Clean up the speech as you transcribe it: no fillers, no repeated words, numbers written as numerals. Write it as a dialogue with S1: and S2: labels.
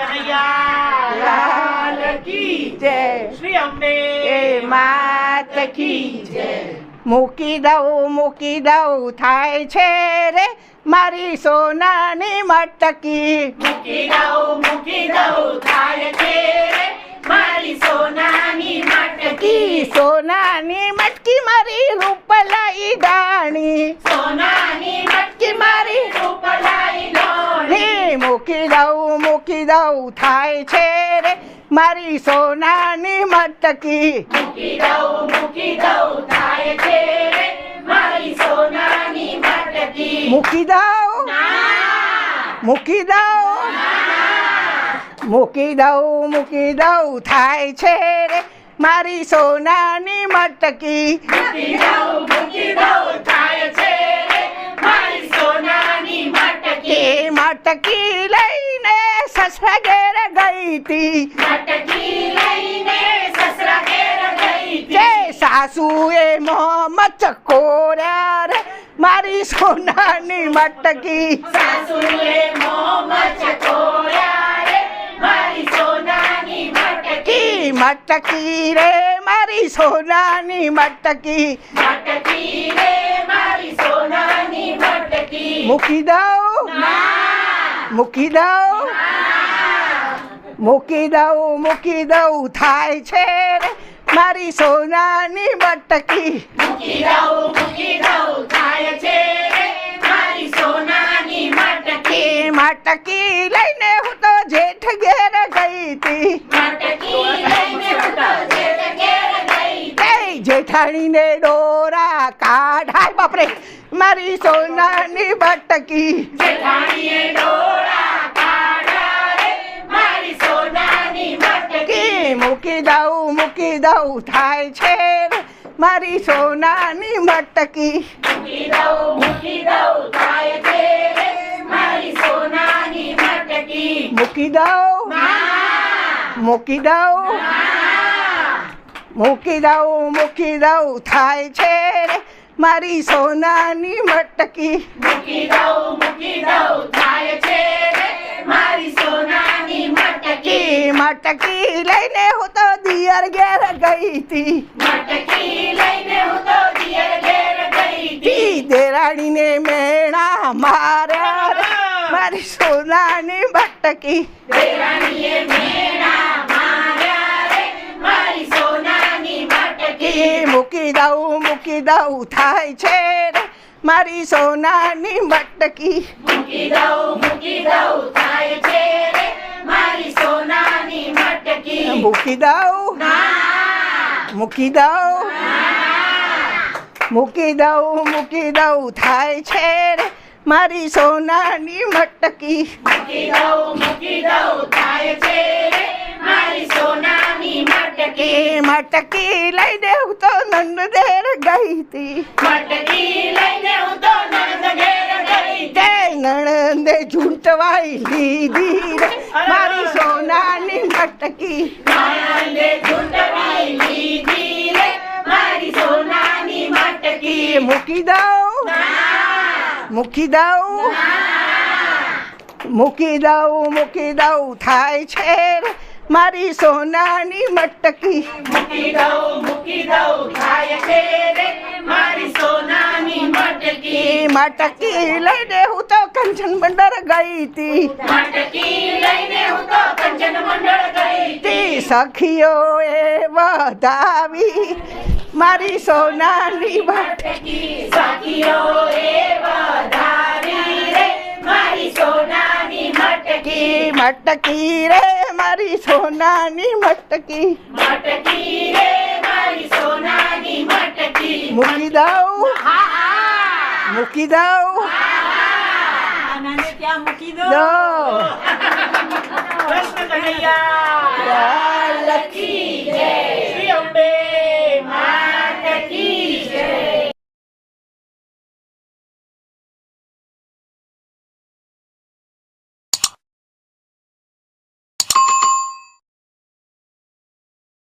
S1: કનૈયા લાલ કી
S2: જય
S1: શ્રી અંબે
S2: માત કી જય મૂકી દઉં થાય છે રે મારી સોનાની મટકી
S1: મૂકી દઉં થાય છે રે મારી સોનાની મટકી
S2: કી સોનાની મટકી મારી રૂપલાઈ ડાણી
S1: સોનાની મટકી મારી રૂપલાઈ ડોળી
S2: મૂકી દઉં થાય છે રે મારી સોનાની મટકી
S1: મૂકી દઉં થાય છે રે મારી સોનાની મટકી
S2: મૂકી દઉં થાય છે રે મારી સોનાની મટકી
S1: મૂકી દઉં થાય છે રે મારી સોનાની મટકી
S2: એ મટકી લઈને સસરા ઘેર ગઈ તી
S1: મટકી લઈને સસરા ઘેર ગઈ
S2: જે સાસુએ મોહમ્મદ ચકોર્યા રે મારી સોનાની મટકી
S1: સાસુએ મોહમ્મદ ચકોર્યા રે મારી સોનાની મટકી
S2: મટકી રે મારી સોનાની મટકી
S1: મટકી રે મારી સોનાની મટકી
S2: મૂકી દઉં થાય છે રે મારી સોનાની મટકી
S1: મૂકી દઉં થાય છે રે મારી સોનાની મટકી
S2: મટકી લઈને હું તો જેઠ ઘેર ગઈ તી
S1: મટકી લઈને હું તો જેઠ ઘેર ગઈ
S2: જેઠાણીને દોરા કાઢાય બાપરે મારી સોનાની મટકી
S1: જેઠાણીએ ડોળા કાઢા રે મારી સોનાની મટકી
S2: મૂકી દઉં થાય છે રે મારી સોનાની મટકી
S1: મૂકી દઉં થાય છે રે મારી સોનાની મટકી
S2: મૂકી દઉં થાય છે રે મારી સોનાની મટકી
S1: મૂકી દઉં થાય છે રે મારી સોનાની મટકી
S2: મટકી લઈને હું તો દિયર ઘેર ગઈ તી
S1: મટકી લઈને હું તો દિયર ઘેર ગઈ
S2: તી દેરાણીને મેણા માર્યા રે મારી સોનાની મટકી
S1: દેરાણીએ મેણા માર્યા રે મારી સોનાની મટકી
S2: મૂકી દઉં થાય છે રે મારી સોનાની મટકી
S1: મૂકી દઉં થાય છે રે મારી સોનાની મટકી
S2: મૂકી દઉં થાય છે રે મારી સોનાની મટકી
S1: મૂકી દઉં થાય છે રે મારી સોનાની મટકી
S2: મટકી લઈને હું તો નંદેર ગઈ તી
S1: મટકી લઈને હું તો નણંદ ઘેર ગઈ
S2: તે નણંદે ઝૂંટવાઈ લીધી રે મારી સોનાની મટકી
S1: નણંદે ઝૂંટવાઈ લીધી રે મારી સોનાની મટકી
S2: મૂકી દઉં થાય છે રે મારી સોનાની મટકી
S1: મૂકી દઉં થાય છે રે મારી સોનાની મટકી
S2: મટકી લઈને હું તો કંચન બંદર ગઈ તી
S1: મટકી લઈને હું તો કંચન મંડળ ગઈ
S2: તી સખીઓએ વધાવી મારી સોનાની મટકી
S1: સખીઓએ વધારી રે મારી સોનાની મટકી
S2: મટકી રે મારી સોનાની મટકી
S1: મટકી રે મારી સોનાની મટકી
S2: મૂકી દઉં
S1: આનાને ત્યાં મૂકી દો
S2: દો
S1: કૃષ્ણ કનૈયા
S2: લાલ
S1: કી જય